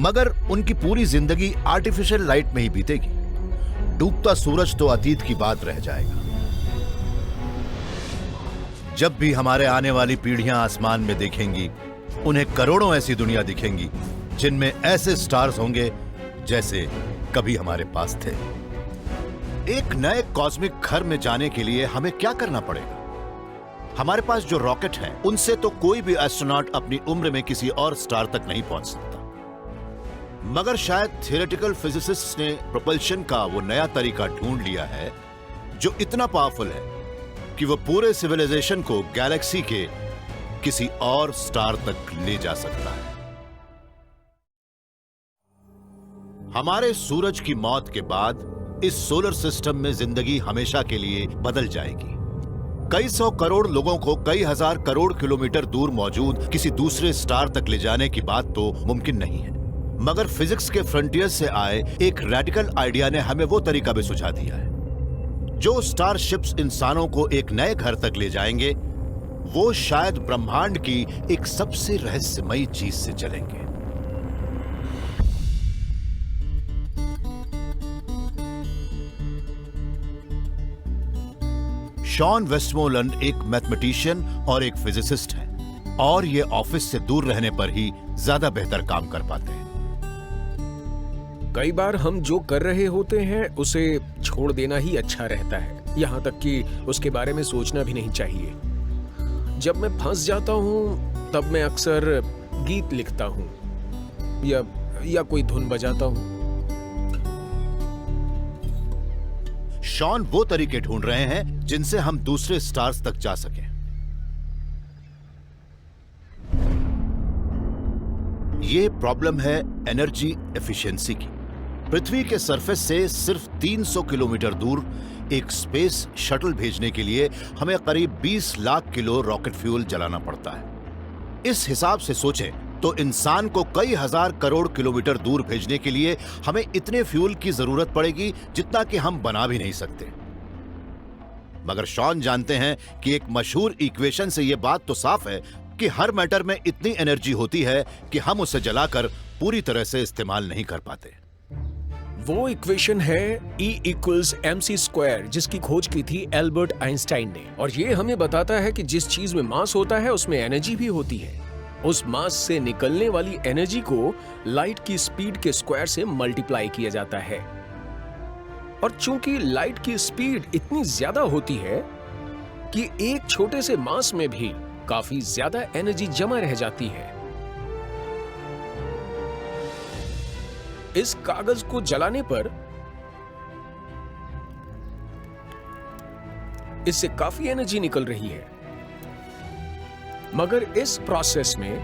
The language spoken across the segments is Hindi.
मगर उनकी पूरी जिंदगी आर्टिफिशियल लाइट में ही बीतेगी। डूबता सूरज तो अतीत की बात रह जाएगा। जब भी हमारे आने वाली पीढ़ियां आसमान में देखेंगी, उन्हें करोड़ों ऐसी दुनिया दिखेंगी जिनमें ऐसे स्टार्स होंगे जैसे कभी हमारे पास थे। एक नए कॉस्मिक घर में जाने के लिए हमें क्या करना पड़ेगा? हमारे पास जो रॉकेट है, उनसे तो कोई भी एस्ट्रोनॉट अपनी उम्र में किसी और स्टार तक नहीं पहुंच सकता। मगर शायद थियोरेटिकल फिजिसिस्ट ने प्रोपल्शन का वो नया तरीका ढूंढ लिया है जो इतना पावरफुल है कि वो पूरे सिविलाइजेशन को गैलेक्सी के किसी और स्टार तक ले जा सकता है। हमारे सूरज की मौत के बाद इस सोलर सिस्टम में जिंदगी हमेशा के लिए बदल जाएगी। कई सौ करोड़ लोगों को कई हजार करोड़ किलोमीटर दूर मौजूद किसी दूसरे स्टार तक ले जाने की बात तो मुमकिन नहीं है। मगर फिजिक्स के फ्रंटियर से आए एक रेडिकल आइडिया ने हमें वो तरीका भी सुझा दिया है। जो स्टारशिप्स इंसानों को एक नए घर तक ले जाएंगे, वो शायद ब्रह्मांड की एक सबसे रहस्यमयी चीज से चलेंगे। शॉन वेस्टमोलैंड एक मैथमेटिशियन और एक फिजिसिस्ट है, और ये ऑफिस से दूर रहने पर ही ज्यादा बेहतर काम कर पाते हैं। कई बार हम जो कर रहे होते हैं उसे छोड़ देना ही अच्छा रहता है, यहाँ तक कि उसके बारे में सोचना भी नहीं चाहिए। जब मैं फंस जाता हूँ तब मैं अक्सर गीत लिखता हूँ या कोई धुन बजाता हूँ। शॉन वो तरीके ढूंढ रहे हैं जिनसे हम दूसरे स्टार्स तक जा सकें। ये प्रॉब्लम है एनर्जी एफिशिएंसी की। पृथ्वी के सरफेस से सिर्फ 300 किलोमीटर दूर एक स्पेस शटल भेजने के लिए हमें करीब 20 लाख किलो रॉकेट फ्यूल जलाना पड़ता है। इस हिसाब से सोचें तो इंसान को कई हजार करोड़ किलोमीटर दूर भेजने के लिए हमें इतने फ्यूल की जरूरत पड़ेगी जितना कि हम बना भी नहीं सकते। मगर शॉन जानते हैं कि एक मशहूर इक्वेशन से यह बात तो साफ है कि हर मैटर में इतनी एनर्जी होती है कि हम उसे जलाकर पूरी तरह से इस्तेमाल नहीं कर पाते। वो इक्वेशन है E=mc², जिसकी खोज की थी एल्बर्ट आइंस्टाइन ने, और ये हमें बताता है कि जिस चीज में मास होता है उसमें एनर्जी भी होती है। उस मास से निकलने वाली एनर्जी को लाइट की स्पीड के स्क्वायर से मल्टीप्लाई किया जाता है, और चूंकि लाइट की स्पीड इतनी ज्यादा होती है कि एक छोटे से मास में भी काफी ज्यादा एनर्जी जमा रह जाती है। इस कागज को जलाने पर इससे काफी एनर्जी निकल रही है, मगर इस प्रोसेस में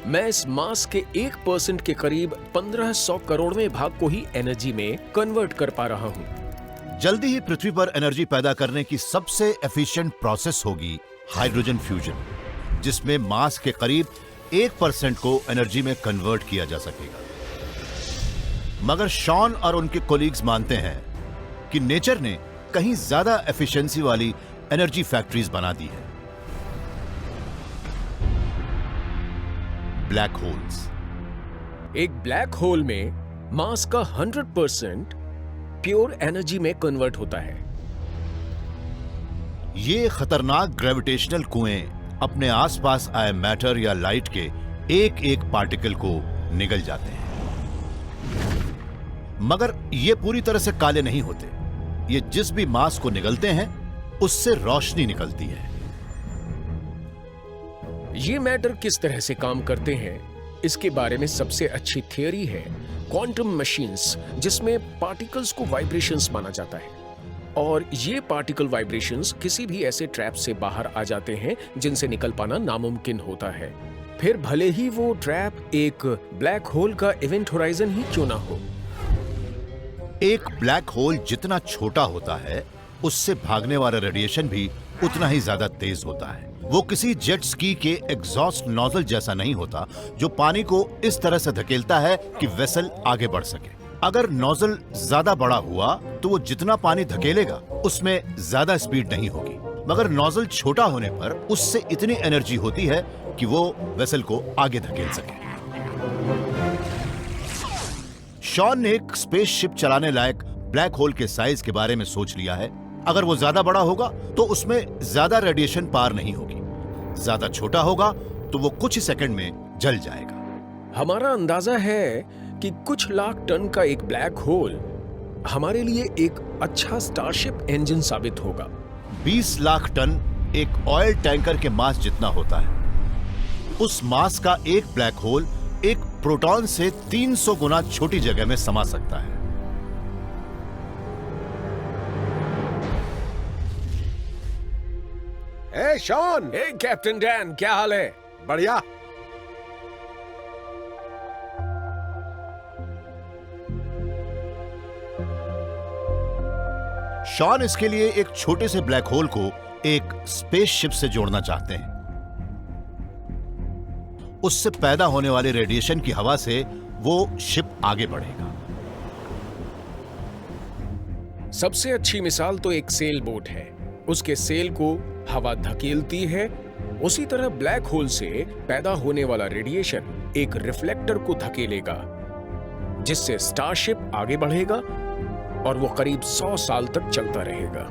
मैं इस मास के 1% के करीब 1500 करोड़वें भाग को ही एनर्जी में कन्वर्ट कर पा रहा हूं। जल्दी ही पृथ्वी पर एनर्जी पैदा करने की सबसे एफिशिएंट प्रोसेस होगी हाइड्रोजन फ्यूजन, जिसमें मास के करीब 1% को एनर्जी में कन्वर्ट किया जा सकेगा। मगर शॉन और उनके कोलीग्स मानते हैं कि नेचर ने कहीं ज्यादा एफिशिएंसी वाली एनर्जी फैक्ट्रीज बना दी है। Black holes. एक ब्लैक होल में मास का 100% प्योर एनर्जी में कन्वर्ट होता है। ये खतरनाक ग्रेविटेशनल कुएं अपने आसपास आए मैटर या लाइट के एक एक पार्टिकल को निगल जाते हैं, मगर ये पूरी तरह से काले नहीं होते। ये जिस भी मास को निगलते हैं उससे रोशनी निकलती है। ये मैटर किस तरह से काम करते हैं, इसके बारे में सबसे अच्छी थियरी है क्वांटम मशीन्स, जिसमें पार्टिकल्स को वाइब्रेशंस माना जाता है, और ये पार्टिकल वाइब्रेशंस किसी भी ऐसे ट्रैप से बाहर आ जाते हैं जिनसे निकल पाना नामुमकिन होता है, फिर भले ही वो ट्रैप एक ब्लैक होल का इवेंट होराइजन ही क्यों ना हो। एक ब्लैक होल जितना छोटा होता है, उससे भागने वाला रेडिएशन भी उतना ही ज्यादा तेज होता है। वो किसी जेट स्की के एग्जॉस्ट नोजल जैसा नहीं होता जो पानी को इस तरह से धकेलता है कि वेसल आगे बढ़ सके। अगर नोजल ज्यादा बड़ा हुआ तो वो जितना पानी धकेलेगा उसमें ज्यादा स्पीड नहीं होगी, मगर नोजल छोटा होने पर उससे इतनी एनर्जी होती है कि वो वेसल को आगे धकेल सके। शॉन ने एक स्पेसशिप चलाने लायक ब्लैक होल के साइज के बारे में सोच लिया है। अगर वो ज्यादा बड़ा होगा तो उसमें ज्यादा रेडिएशन पार नहीं होगी, ज्यादा छोटा होगा तो वो कुछ ही सेकंड में जल जाएगा। हमारा अंदाजा है कि कुछ लाख टन का एक ब्लैक होल हमारे लिए एक अच्छा स्टारशिप इंजन साबित होगा। 20 लाख टन एक ऑयल टैंकर के मास जितना होता है। उस मास का एक ब्लैक होल एक प्रोटॉन से 300 गुना छोटी जगह में समा सकता है। ए शॉन, ए कैप्टन डैन, क्या हाल है? बढ़िया। शॉन इसके लिए एक छोटे से ब्लैक होल को एक स्पेसशिप से जोड़ना चाहते हैं। उससे पैदा होने वाले रेडिएशन की हवा से वो शिप आगे बढ़ेगा। सबसे अच्छी मिसाल तो एक सेल बोट है। उसके सेल को हवा धकेलती है, उसी तरह ब्लैक होल से पैदा होने वाला रेडिएशन एक रिफ्लेक्टर को धकेलेगा, जिससे स्टारशिप आगे बढ़ेगा और वो करीब 100 साल तक चलता रहेगा।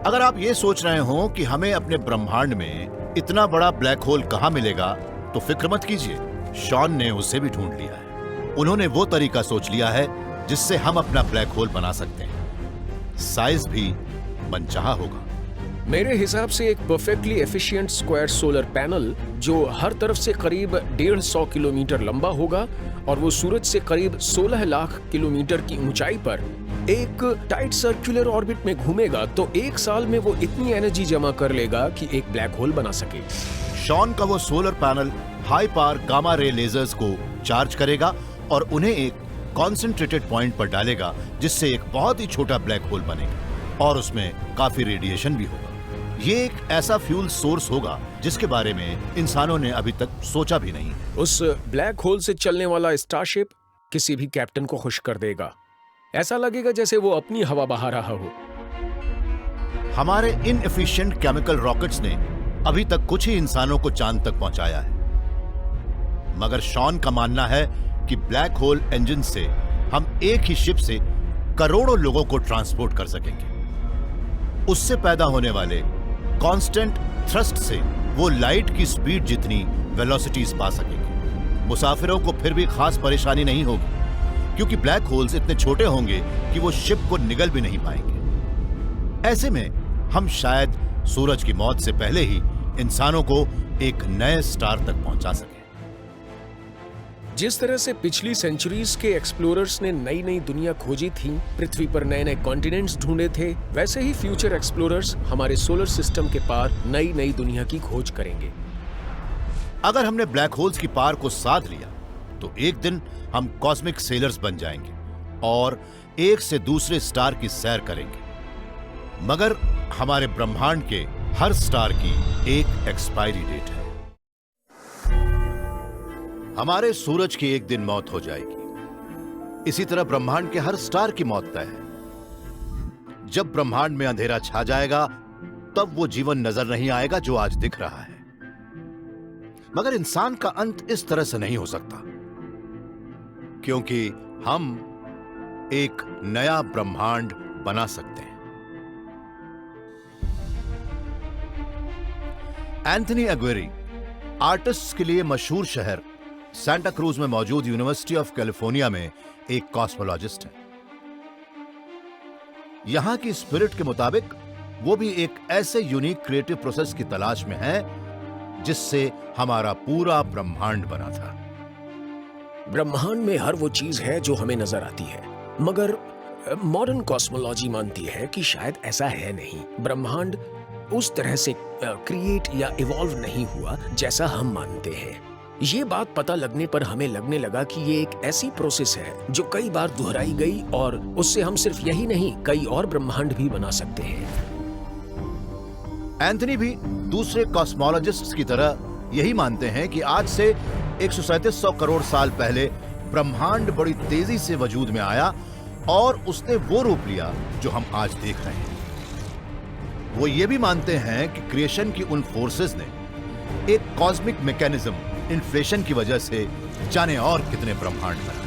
अगर आप ये सोच रहे हो कि हमें अपने ब्रह्मांड में इतना बड़ा ब्लैक होल कहां मिलेगा, तो फिक्र मत कीजिए, शॉन ने उसे भी ढूंढ लिया है। उन्होंने वो तरीका सोच लिया है जिससे हम अपना ब्लैक होल बना सकते हैं। साइज भी मनचाहा होगा। मेरे हिसाब से एक perfectly efficient square solar panel जो हर तरफ से करीब 150 किलोमीटर लंबा होगा और वो सूरज से करीब 16 लाख किलोमीटर की ऊंचाई पर एक टाइट सर्कुलर ऑर्बिट में घूमेगा, तो एक साल में वो इतनी एनर्जी जमा कर लेगा कि एक ब्लैक होल बना सके। शॉन का वो solar panel high power gamma ray lasers को चार्ज करेगा और उन्हें एक कॉन्सेंट्रेटेड पॉइंट पर डालेगा, जिससे एक बहुत ही छोटा ब्लैक होल बनेगा और उसमें काफी रेडिएशन भी होगा। ये एक ऐसा फ्यूल सोर्स होगा जिसके बारे में इंसानों ने अभी तक सोचा भी नहीं। उस ब्लैक होल से चलने वाला स्टारशिप किसी भी कैप्टन को खुश कर देगा। ऐसा लगेगा जैसे वो अपनी हवा बहा रहा हो। हमारे इनएफिशिएंट केमिकल रॉकेट्स ने अभी तक कुछ ही इंसानों को चांद तक पहुंचाया है, मगर शॉन का मानना है कि ब्लैक होल इंजन से हम एक ही शिप से करोड़ों लोगों को ट्रांसपोर्ट कर सकेंगे। उससे पैदा होने वाले कांस्टेंट थ्रस्ट से वो लाइट की स्पीड जितनी वेलोसिटीज पा सकेंगे। मुसाफिरों को फिर भी खास परेशानी नहीं होगी, क्योंकि ब्लैक होल्स इतने छोटे होंगे कि वो शिप को निगल भी नहीं पाएंगे। ऐसे में हम शायद सूरज की मौत से पहले ही इंसानों को एक नए स्टार तक पहुंचा सके। जिस तरह से पिछली सेंचुरीज के एक्सप्लोरर्स ने नई नई दुनिया खोजी थी, पृथ्वी पर नए नए कॉन्टिनेंट्स ढूंढे थे, वैसे ही फ्यूचर एक्सप्लोरर्स हमारे सोलर सिस्टम के पार नई नई दुनिया की खोज करेंगे। अगर हमने ब्लैक होल्स की पार को साध लिया तो एक दिन हम कॉस्मिक सेलर्स बन जाएंगे और एक से दूसरे स्टार की सैर करेंगे। मगर हमारे ब्रह्मांड के हर स्टार की एक एक्सपायरी डेट है। हमारे सूरज की एक दिन मौत हो जाएगी, इसी तरह ब्रह्मांड के हर स्टार की मौत तय है। जब ब्रह्मांड में अंधेरा छा जाएगा, तब वो जीवन नजर नहीं आएगा जो आज दिख रहा है। मगर इंसान का अंत इस तरह से नहीं हो सकता, क्योंकि हम एक नया ब्रह्मांड बना सकते हैं। एंथनी एग्वेरी आर्टिस्ट्स के लिए मशहूर शहर सांता क्रूज में मौजूद यूनिवर्सिटी ऑफ कैलिफोर्निया में एक कॉस्मोलॉजिस्ट है। यहां की स्पिरिट के मुताबिक वो भी एक ऐसे यूनिक क्रिएटिव प्रोसेस की तलाश में है जिससे हमारा पूरा ब्रह्मांड बना था। ब्रह्मांड में हर वो चीज है जो हमें नजर आती है, मगर मॉडर्न कॉस्मोलॉजी मानती है कि शायद ऐसा है नहीं। ब्रह्मांड उस तरह से क्रिएट या इवॉल्व नहीं हुआ जैसा हम मानते हैं। ये बात पता लगने पर हमें लगने लगा कि ये एक ऐसी प्रोसेस है जो कई बार दोहराई गई और उससे हम सिर्फ यही नहीं, कई और ब्रह्मांड भी बना सकते हैं। एंथनी भी दूसरे कॉस्मोलॉजिस्ट्स की तरह यही मानते हैं कि आज से 137 करोड़ साल पहले ब्रह्मांड बड़ी तेजी से वजूद में आया और उसने वो रूप लिया जो हम आज देख रहे हैं। वो ये भी मानते हैं कि क्रिएशन की उन फोर्सेस ने एक कॉस्मिक मैकेनिज्म इन्फ्लेशन की वजह से जाने और कितने ब्रह्मांड बनाए।